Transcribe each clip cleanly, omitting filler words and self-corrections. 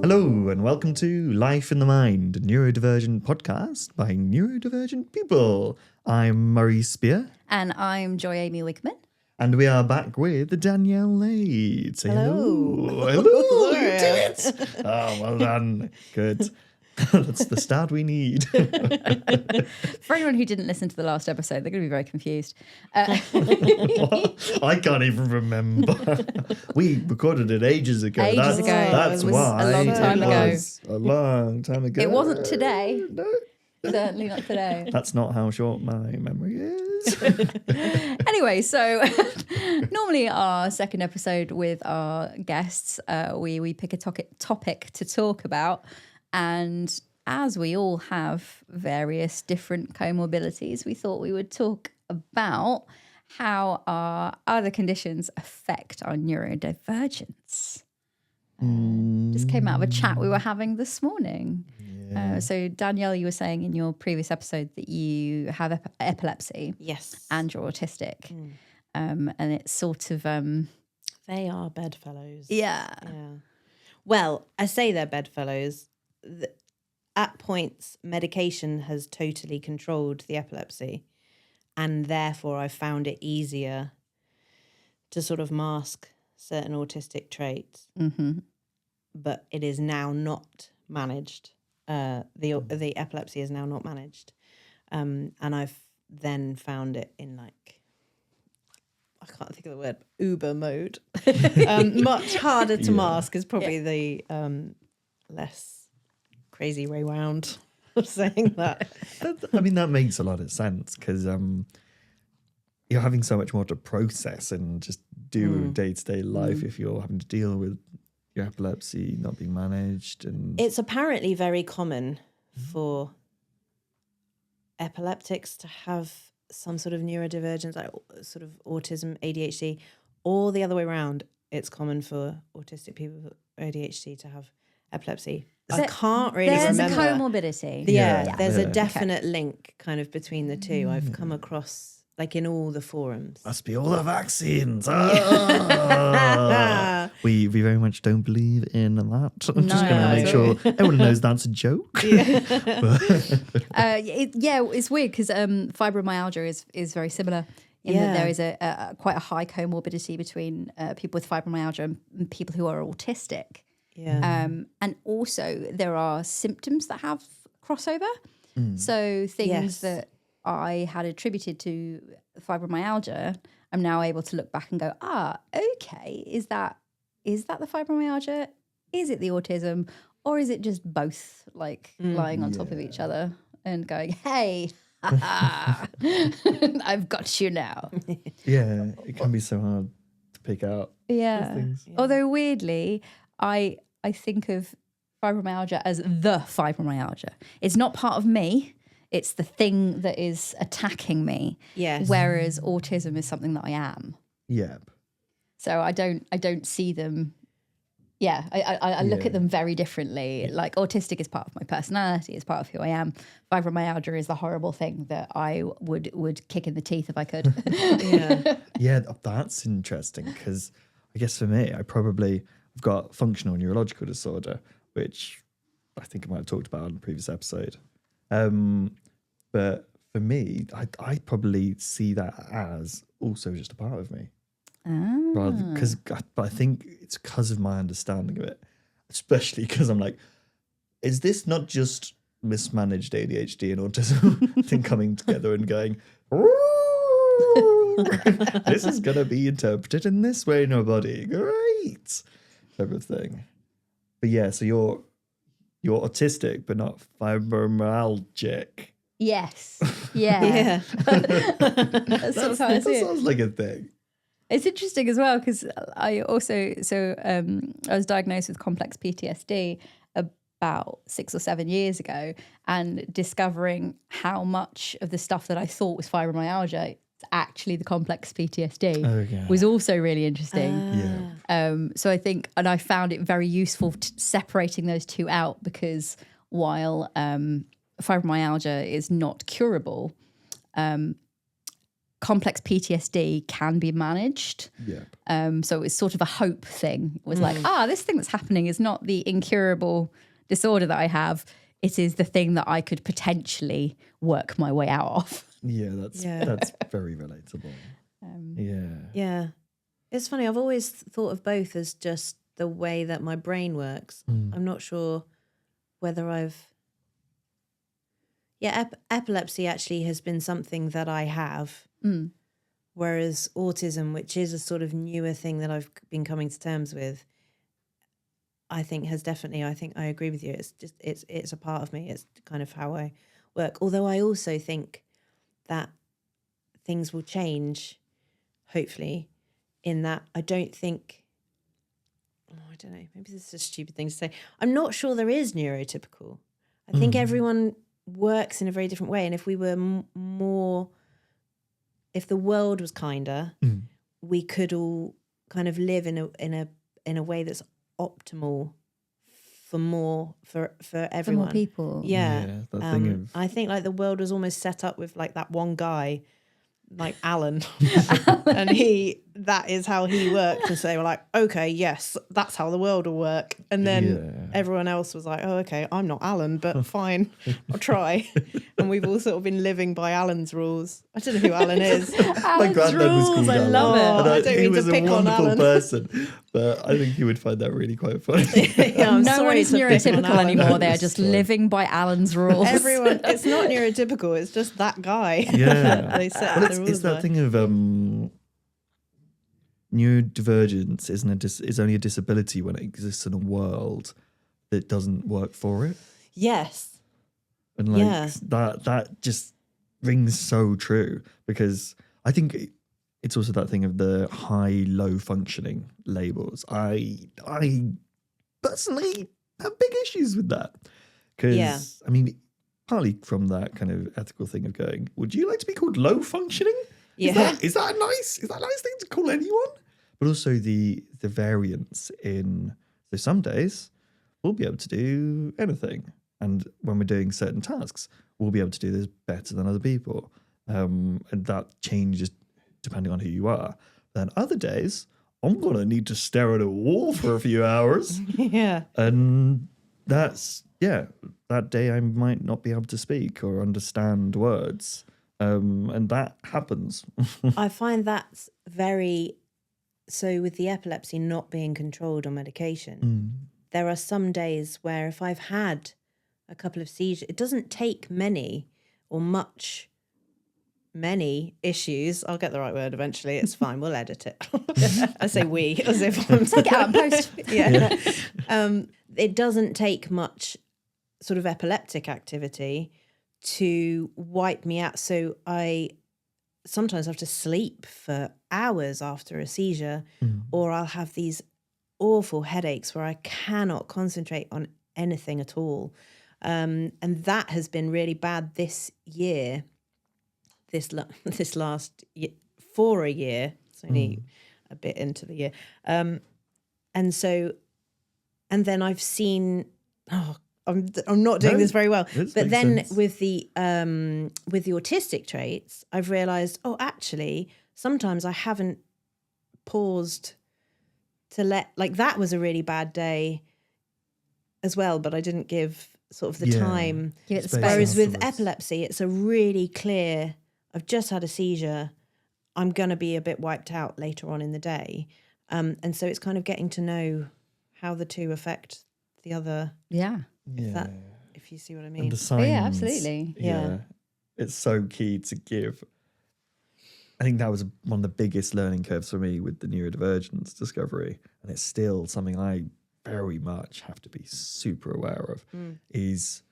Hello and welcome to Life in the Mind, a neurodivergent podcast by neurodivergent people. I'm Murray Spear. And I'm Joy Amy Wigman. And we are back with Danielle Lade. Say hello. Hello. Hello. You did it. Oh, well done. Good. That's the start we need. For anyone who didn't listen to the last episode, they're going to be very confused. What? I can't even remember. We recorded it ages ago. Ages ago. That's It was why. a long time ago. It was a long time ago. It wasn't today. No. Certainly not today. That's not how short my memory is. Anyway, so normally our second episode with our guests, we pick a topic to talk about. And as we all have various different comorbidities, we thought we would talk about how our other conditions affect our neurodivergence. Just came out of a chat we were having this morning. Yeah. So Danielle, you were saying in your previous episode that you have epilepsy. Yes. And you're autistic. And it's sort of... They are bedfellows. Yeah. Well, I say they're bedfellows. At points, medication has totally controlled the epilepsy. And therefore, I found it easier to sort of mask certain autistic traits. Mm-hmm. But it is now not managed. The epilepsy is now not managed. And I've then found it in I can't think of the word, Uber mode. Much harder to mask is probably the less crazy way round of saying that. I mean, that makes a lot of sense because you're having so much more to process and just do day-to-day life if you're having to deal with your epilepsy not being managed. And It's apparently very common for epileptics to have some sort of neurodivergence, like sort of autism, ADHD, or the other way around. It's common for autistic people with ADHD to have epilepsy. I can't really There's remember. a comorbidity. There's a Yeah. definite link kind of between the two. I've come across in all the forums. must be all the vaccines. Ah! we very much don't believe in that. I'm just going to make sure everyone knows that's a joke. It's weird because fibromyalgia is very similar in that there is a quite a high comorbidity between people with fibromyalgia and people who are autistic. Yeah. And also there are symptoms that have crossover. So things that I had attributed to fibromyalgia, I'm now able to look back and go, okay, is that the fibromyalgia? Is it the autism? Or is it just both lying on top of each other and going, hey, I've got you now. Yeah, it can be so hard to pick out those things. Although weirdly, I think of fibromyalgia as the fibromyalgia. It's not part of me. It's the thing that is attacking me. Yes. Whereas autism is something that I am. Yep. So I don't see them. Yeah, I look at them very differently. Like autistic is part of my personality, it's part of who I am. Fibromyalgia is the horrible thing that I would kick in the teeth if I could. Yeah, that's interesting because I guess for me, I've got functional neurological disorder, which I think I might have talked about in a previous episode. But for me, I probably see that as also just a part of me. But I think it's because of my understanding of it, especially because I'm like, is this not just mismanaged ADHD and autism thing coming together and going, this is going to be interpreted in this way in your body. Great. Type of thing. But yeah, so you're autistic, but not fibromyalgic. Yes. Yeah. That's sort of how I That see it. sounds like a thing. It's interesting as well because I also, I was diagnosed with complex PTSD about 6 or 7 years ago, and discovering how much of the stuff that I thought was fibromyalgia is actually the complex PTSD was also really interesting. So I think, and I found it very useful separating those two out because while fibromyalgia is not curable, complex PTSD can be managed. Yeah. So it's sort of a hope thing. It was like, this thing that's happening is not the incurable disorder that I have. It is the thing that I could potentially work my way out of. Yeah, that's very relatable. Yeah. It's funny. I've always thought of both as just the way that my brain works. I'm not sure whether I've... Yeah, epilepsy actually has been something that I have. Whereas autism, which is a sort of newer thing that I've been coming to terms with, I think I agree with you. It's a part of me. It's kind of how I work. Although I also think that things will change, hopefully, in that I don't think, I don't know, maybe this is a stupid thing to say. I'm not sure there is neurotypical. I think everyone works in a very different way. And if we were more, if the world was kinder, we could all kind of live in a way that's optimal for everyone. For more people. Yeah. That thing of... I think like the world was almost set up with like that one guy, like Alan, and that is how he worked. And so they were like, okay, yes, that's how the world will work. And then everyone else was like, oh, okay, I'm not Alan, but fine, I'll try. And we've all sort of been living by Alan's rules. I don't know who Alan is. My granddad was called I Alan. love it. I don't he mean was to pick a on wonderful Alan. person, but I think he would find that really quite funny. Yeah, I'm No one sorry is to pick on neurotypical Alan. anymore. They're just living by Alan's rules. Everyone, it's not neurotypical. It's just that guy. Yeah. They set Well, the rules it's that by. thing of neurodivergence is only a disability when it exists in a world that doesn't work for it. Yes. And like that just rings so true, because I think it's also that thing of the high low functioning labels. I personally have big issues with that, because I mean, partly from that kind of ethical thing of going, would you like to be called low functioning? Is that a nice thing to call anyone? But also the variance in, so some days we'll be able to do anything, and when we're doing certain tasks, we'll be able to do this better than other people, and that changes depending on who you are. Then other days, I'm gonna need to stare at a wall for a few hours, and that day I might not be able to speak or understand words. And that happens. I find that's so with the epilepsy not being controlled on medication, there are some days where if I've had a couple of seizures, it doesn't take many issues. I'll get the right word eventually. It's fine. We'll edit it. I say we as if I'm Take it out and post. It doesn't take much sort of epileptic activity to wipe me out. So I sometimes have to sleep for hours after a seizure, or I'll have these awful headaches where I cannot concentrate on anything at all. And that has been really bad this year, this last year, for a year. It's only a bit into the year. And then I've seen, I'm not doing this very well. But then sense. with the autistic traits, I've realised, actually, sometimes I haven't paused to that was a really bad day as well, but I didn't give sort of the time. Give it the space. Whereas with epilepsy, it's a really clear, I've just had a seizure, I'm going to be a bit wiped out later on in the day. And so it's kind of getting to know how the two affect the other. Yeah. If you see what I mean. And the signs, absolutely. Yeah. It's so key to give. I think that was one of the biggest learning curves for me with the neurodivergence discovery, and it's still something I very much have to be super aware of, is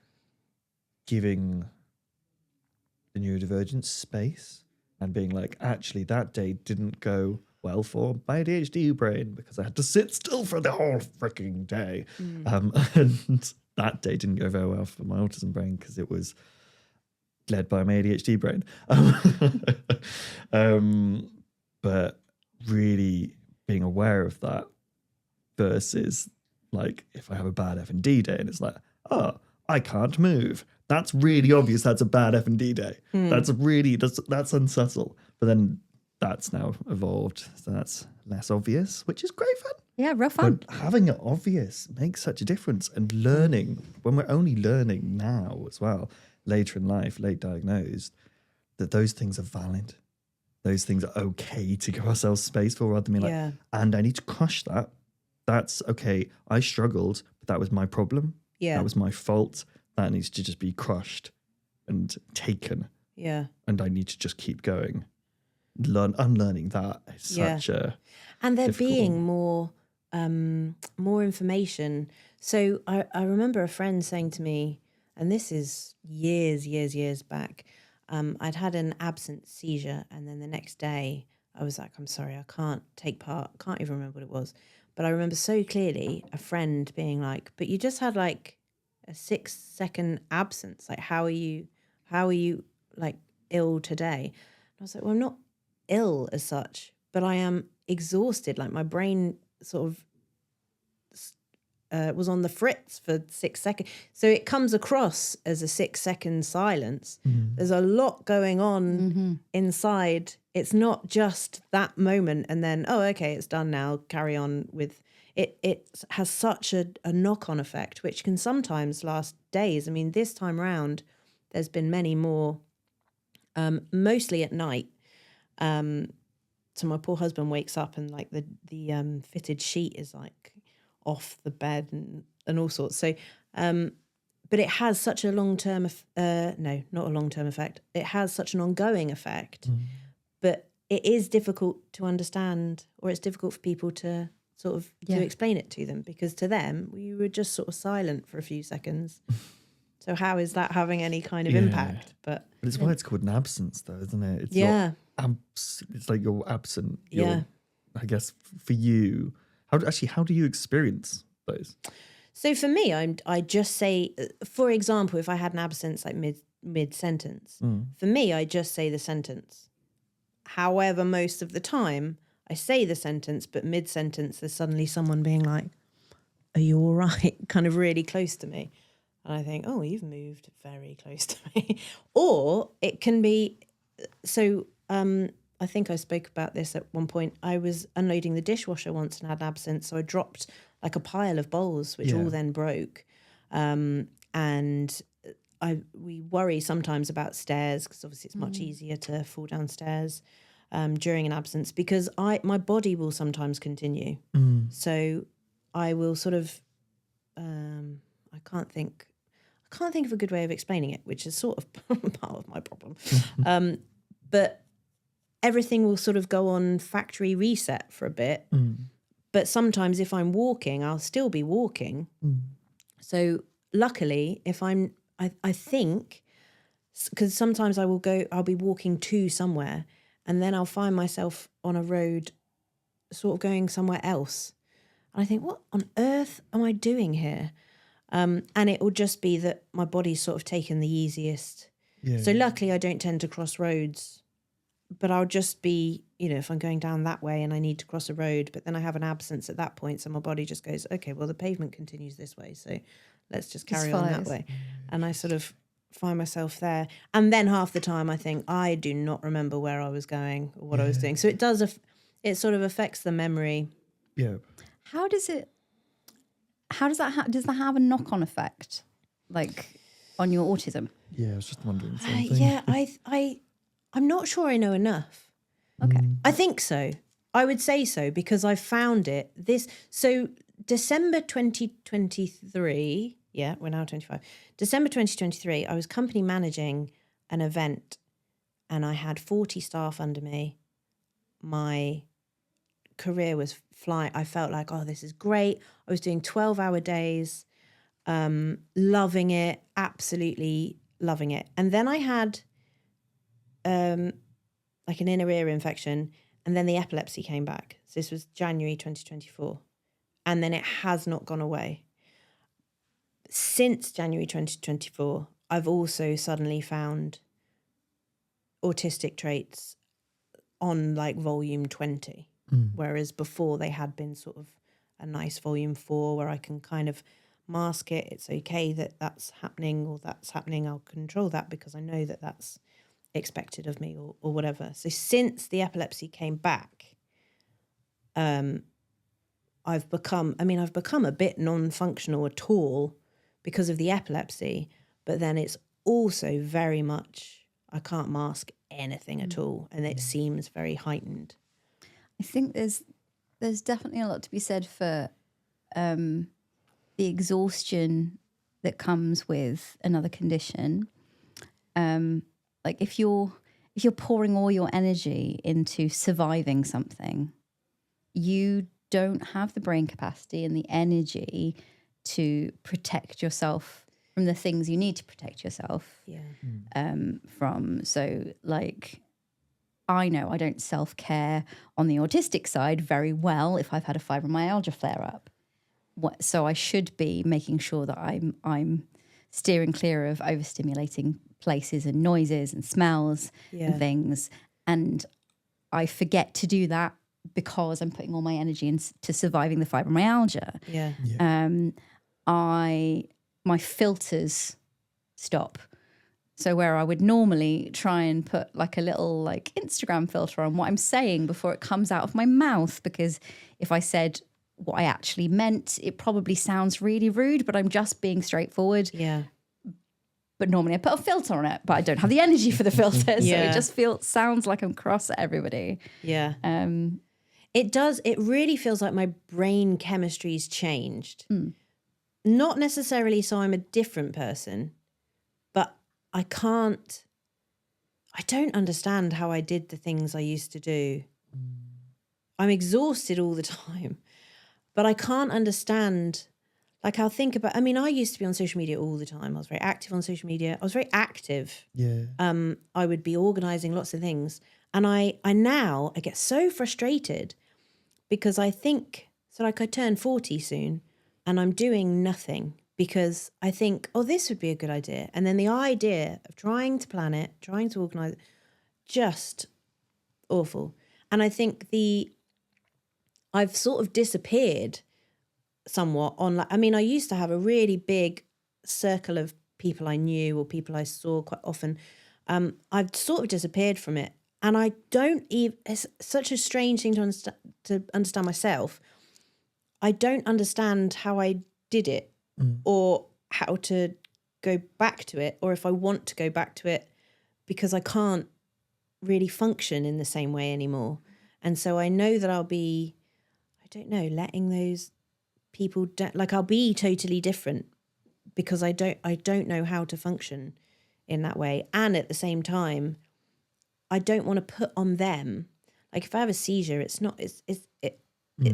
giving the neurodivergence space and being like, actually, that day didn't go well for my ADHD brain because I had to sit still for the whole freaking day. And that day didn't go very well for my autism brain because it was led by my ADHD brain. But really being aware of that versus like if I have a bad F&D day and it's like, oh, I can't move. That's really obvious. That's a bad F&D day. That's unsubtle. But then that's now evolved, so that's less obvious, which is great fun. Yeah, real fun. But having it obvious makes such a difference. And learning, when we're only learning now as well, later in life, late diagnosed, that those things are valid. Those things are okay to give ourselves space for, rather than being Yeah. like, and I need to crush that. That's okay. I struggled, but that was my problem. Yeah. That was my fault. That needs to just be crushed and taken. Yeah. And I need to just keep going. Unlearning that is Yeah. such a And there difficult being one. more information. So I remember a friend saying to me, and this is years back, I'd had an absence seizure, and then the next day I was like, I'm sorry, I can't take part. Can't even remember what it was. But I remember so clearly a friend being like, but you just had like a 6-second absence. Like, how are you like ill today? And I was like, well, I'm not ill as such, but I am exhausted. Like, my brain sort of was on the fritz for 6 seconds. So it comes across as a 6-second silence. There's a lot going on inside. It's not just that moment and then, oh, okay, it's done now, carry on with it. It has such a knock-on effect, which can sometimes last days. I mean, this time round, there's been many more, mostly at night. So my poor husband wakes up and like the fitted sheet is like off the bed and all sorts. So, but it has such a long-term, no, not a long-term effect. It has such an ongoing effect, but it is difficult to understand, or it's difficult for people to sort of to explain it to them, because to them, we were just sort of silent for a few seconds. So how is that having any kind of impact? But it's why it's called an absence, though, isn't it? It's it's like you're absent. I guess for you, how do you experience those? So for me, I just say, for example, if I had an absence like mid sentence, for me, I just say the sentence. However, most of the time, I say the sentence, but mid sentence, there's suddenly someone being like, "Are you all right?" kind of really close to me. And I think, oh, you've moved very close to me. Or it can be, so I think I spoke about this at one point. I was unloading the dishwasher once and had an absence. So I dropped like a pile of bowls, which all then broke. And we worry sometimes about stairs, because obviously it's much easier to fall downstairs during an absence, because my body will sometimes continue. So I will sort of, I can't think of a good way of explaining it, which is sort of part of my problem. But everything will sort of go on factory reset for a bit. But sometimes if I'm walking, I'll still be walking. So luckily, if I think, because sometimes I'll be walking to somewhere, and then I'll find myself on a road sort of going somewhere else. And I think, what on earth am I doing here? And it will just be that my body's sort of taken the easiest. So luckily I don't tend to cross roads, but I'll just be, if I'm going down that way and I need to cross a road, but then I have an absence at that point. So my body just goes, okay, well, the pavement continues this way, so let's just carry on that way. And I sort of find myself there. And then half the time I think, I do not remember where I was going or what I was doing. So it sort of affects the memory. Yeah. Does that have a knock-on effect, like on your autism? Yeah, I was just wondering the same thing. I'm not sure I know enough. Okay. I think so. I would say so, because I found it so December 2023, we're now 25. December 2023, I was company managing an event and I had 40 staff under me. My career was flying. I felt like, oh, this is great. I was doing 12-hour days, loving it, absolutely loving it. And then I had like an inner ear infection, and then the epilepsy came back. So this was January 2024. And then it has not gone away. Since January 2024, I've also suddenly found autistic traits on like volume 20. Whereas before they had been sort of a nice volume 4 where I can kind of mask it. It's okay that that's happening, or that's happening. I'll control that because I know that that's expected of me or whatever. So since the epilepsy came back, I've become a bit non-functional at all because of the epilepsy, but then it's also very much, I can't mask anything at all, and it seems very heightened. I think there's definitely a lot to be said for the exhaustion that comes with another condition. Like if you're pouring all your energy into surviving something, you don't have the brain capacity and the energy to protect yourself from the things you need to protect yourself from. So like, I know I don't self-care on the autistic side very well if I've had a fibromyalgia flare-up. So I should be making sure that I'm steering clear of overstimulating places and noises and smells and things. And I forget to do that because I'm putting all my energy into surviving the fibromyalgia. My filters stop. So where I would normally try and put like a little like Instagram filter on what I'm saying before it comes out of my mouth, because if I said what I actually meant, it probably sounds really rude, but I'm just being straightforward. Yeah. But normally I put a filter on it, but I don't have the energy for the filter. So it just sounds like I'm cross at everybody. Yeah. It does. It really feels like my brain chemistry's changed. Not necessarily so I'm a different person, but I don't understand how I did the things I used to do. I'm exhausted all the time, but I can't understand. Like I'll think about, I used to be on social media all the time. I was very active on social media. I was very active. Yeah. I would be organising lots of things. And I get so frustrated because I think, so like I turn 40 soon and I'm doing nothing because I think, oh, this would be a good idea. And then the idea of trying to plan it, trying to organise it, just awful. And I think I've sort of disappeared somewhat on, like, I used to have a really big circle of people I knew or people I saw quite often. I've sort of disappeared from it. And I don't even, it's such a strange thing to understand myself. I don't understand how I did it or how to go back to it, or if I want to go back to it, because I can't really function in the same way anymore. And so I know that I'll be, I don't know, letting those people, like I'll be totally different because I don't know how to function in that way. And at the same time, I don't want to put on them, like if I have a seizure, it's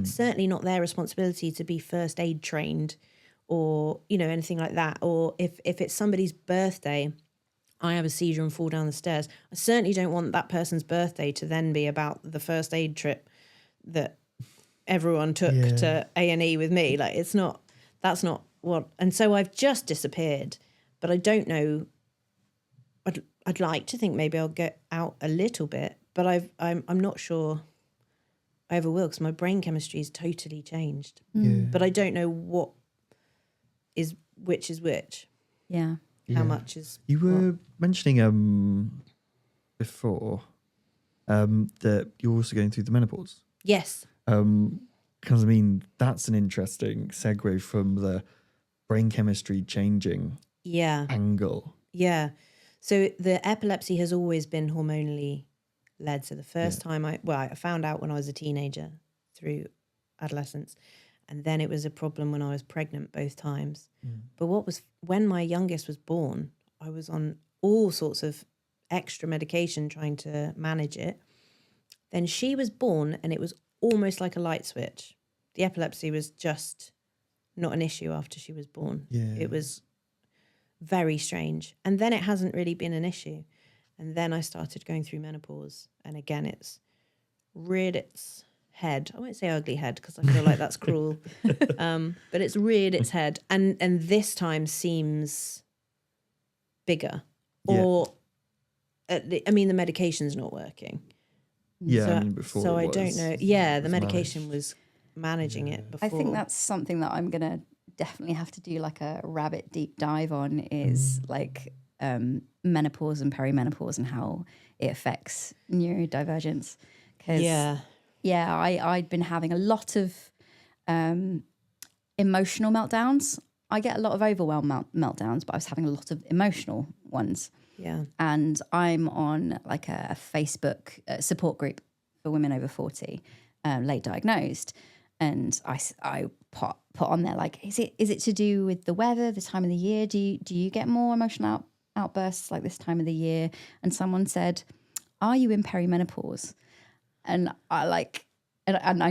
certainly not their responsibility to be first aid trained or, anything like that. Or if it's somebody's birthday, I have a seizure and fall down the stairs, I certainly don't want that person's birthday to then be about the first aid trip that everyone took to A&E with me. Like that's not what, and so I've just disappeared, but I don't know. I'd like to think maybe I'll get out a little bit, but I'm not sure I ever will because my brain chemistry is totally changed. But I don't know what is which. Yeah. How much is you were mentioning before that you're also going through the menopause. Yes. Because that's an interesting segue from the brain chemistry changing angle. Yeah. So the epilepsy has always been hormonally led. So the first time I found out when I was a teenager through adolescence, and then it was a problem when I was pregnant both times. But when my youngest was born, I was on all sorts of extra medication trying to manage it. Then she was born and it was almost like a light switch. The epilepsy was just not an issue after she was born. Yeah. It was very strange. And then it hasn't really been an issue. And then I started going through menopause. And again, it's reared its head. I won't say ugly head because I feel like that's cruel. But it's reared its head. And this time seems bigger. Or, the medication's not working. Yeah, So, before so it I don't was- know. Yeah, the was medication managed. was managing it before. I think that's something that I'm going to definitely have to do like a rabbit deep dive on is like menopause and perimenopause and how it affects neurodivergence. Because I'd been having a lot of emotional meltdowns. I get a lot of overwhelm meltdowns, but I was having a lot of emotional ones. Yeah. And I'm on like a Facebook support group for women over 40, late diagnosed. And I put on there, like, is it to do with the weather, the time of the year? Do you get more emotional outbursts like this time of the year? And someone said, are you in perimenopause? And I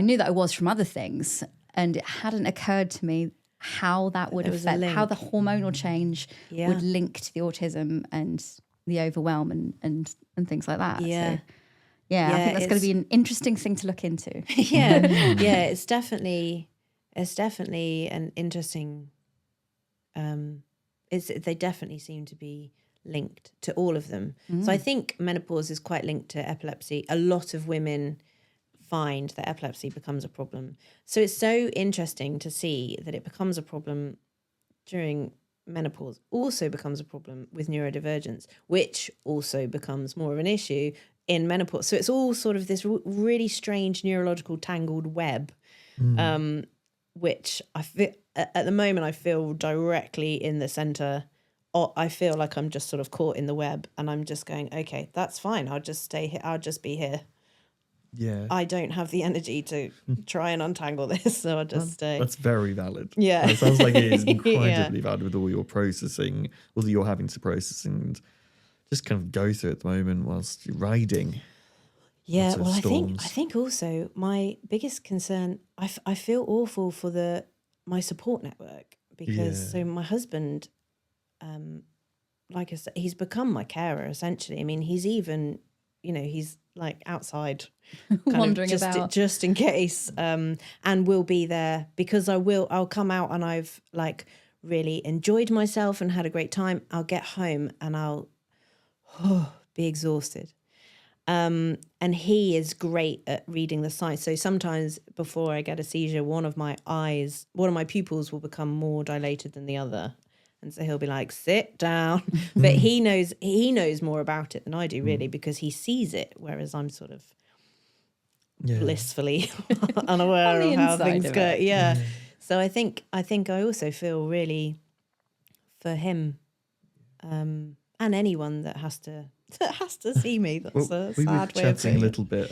knew that I was from other things. And it hadn't occurred to me how that would affect, how the hormonal change would link to the autism and the overwhelm and things like that. Yeah. So, I think that's going to be an interesting thing to look into. It's definitely an interesting. They definitely seem to be linked to all of them. So I think menopause is quite linked to epilepsy. A lot of women find that epilepsy becomes a problem. So it's so interesting to see that it becomes a problem during menopause, also becomes a problem with neurodivergence, which also becomes more of an issue in menopause. So it's all sort of this really strange neurological tangled web, which I feel at the moment I feel directly in the center. Or I feel like I'm just sort of caught in the web, and I'm just going, okay, that's fine. I'll just stay here. I'll just be here. Yeah. I don't have the energy to try and untangle this, so I'll just stay. That's very valid. Yeah. It sounds like it is incredibly valid with all your processing, all that you're having to process and just kind of go through at the moment whilst you're riding. Yeah, well, I think also my biggest concern, I feel awful for my support network, because so my husband, like I said, he's become my carer essentially. I mean, he's even, he's like outside wandering about just in case, and will be there because I'll come out and I've like really enjoyed myself and had a great time. I'll get home and I'll be exhausted. And he is great at reading the signs. So sometimes before I get a seizure, one of my pupils will become more dilated than the other. And so he'll be like, sit down. But he knows more about it than I do, really, because he sees it, whereas I'm sort of blissfully unaware of how things go. Yeah. So I think I also feel really for him, and anyone that has to see me. That's a sad way of we were chatting it. a little bit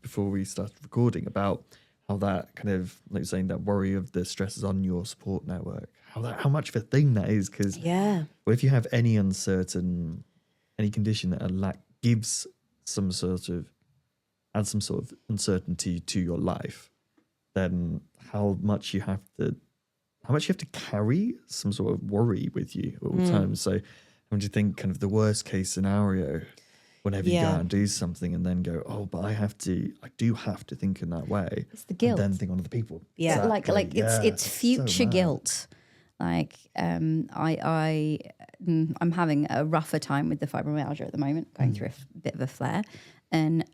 before we started recording about how that kind of, like you're saying, that worry of the stresses on your support network, how much of a thing that is. Because if you have any condition that gives some sort of uncertainty to your life, then how much you have to carry some sort of worry with you at all times. So when you think kind of the worst case scenario, whenever you go out and do something and then go, oh, but I do have to think in that way. It's the guilt. And then think on other people. Yeah. Exactly. It's future guilt. Like I'm having a rougher time with the fibromyalgia at the moment, going through a bit of a flare. And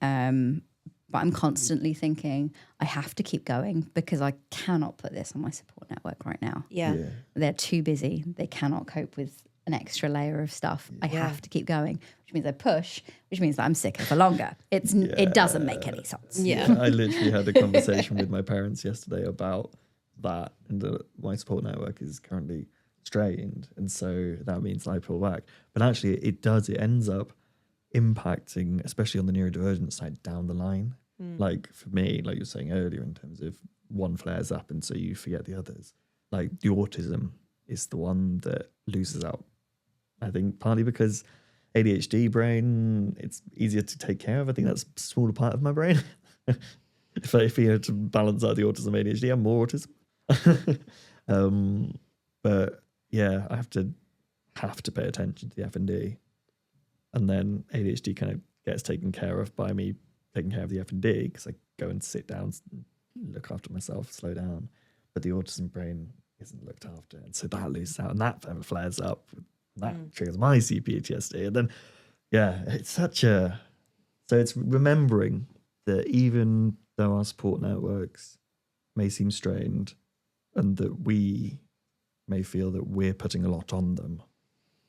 but I'm constantly thinking I have to keep going because I cannot put this on my support network right now. Yeah. They're too busy. They cannot cope with an extra layer of stuff. I have to keep going, which means I push, which means that I'm sicker for longer. It doesn't make any sense. Yeah. I literally had a conversation with my parents yesterday about that, and my support network is currently strained, and so that means I pull back. But actually it ends up impacting, especially on the neurodivergent side down the line. Like for me, like you were saying earlier, in terms of one flares up and so you forget the others, like the autism is the one that loses out. I think partly because ADHD brain, it's easier to take care of. I think that's a smaller part of my brain. if you had to balance out the autism, ADHD, I'm more autism. But yeah, I have to pay attention to the F&D, and then ADHD kind of gets taken care of by me taking care of the F&D, because I go and sit down, look after myself, slow down. But the autism brain isn't looked after, and so that loses out, and that flares up. That triggers my CPTSD, and then so it's remembering that even though our support networks may seem strained, and that we may feel that we're putting a lot on them,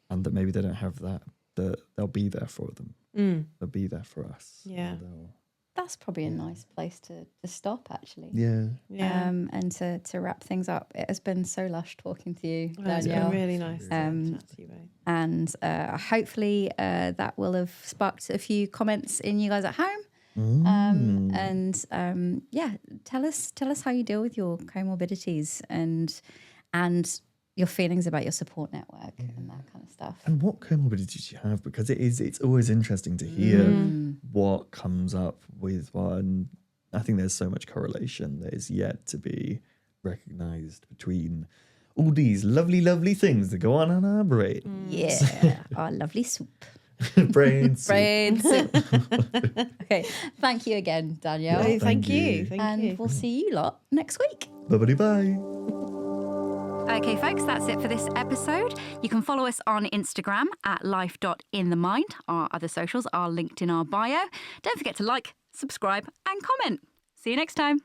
and that maybe they don't have that that they'll be there for them. They'll be there for us. Yeah. That's probably a nice place to stop, actually. Yeah. And to wrap things up. It has been so lush talking to you, Well, it's Danielle. been really nice to chat to you both. And hopefully that will have sparked a few comments in you guys at home. Tell us how you deal with your comorbidities and your feelings about your support network and that kind of stuff. And what comorbidities you have, because it's always interesting to hear what comes up with one. I think there's so much correlation that is yet to be recognised between all these lovely, lovely things that go on in our brain. Yeah, our lovely soup. Brain soup. Brain soup. Okay, thank you again, Danielle. Yeah, Thank you. you. Thank you. We'll see you lot next week. Bye-bye. Okay, folks, that's it for this episode. You can follow us on Instagram at life.inthemind. Our other socials are linked in our bio. Don't forget to like, subscribe, and comment. See you next time.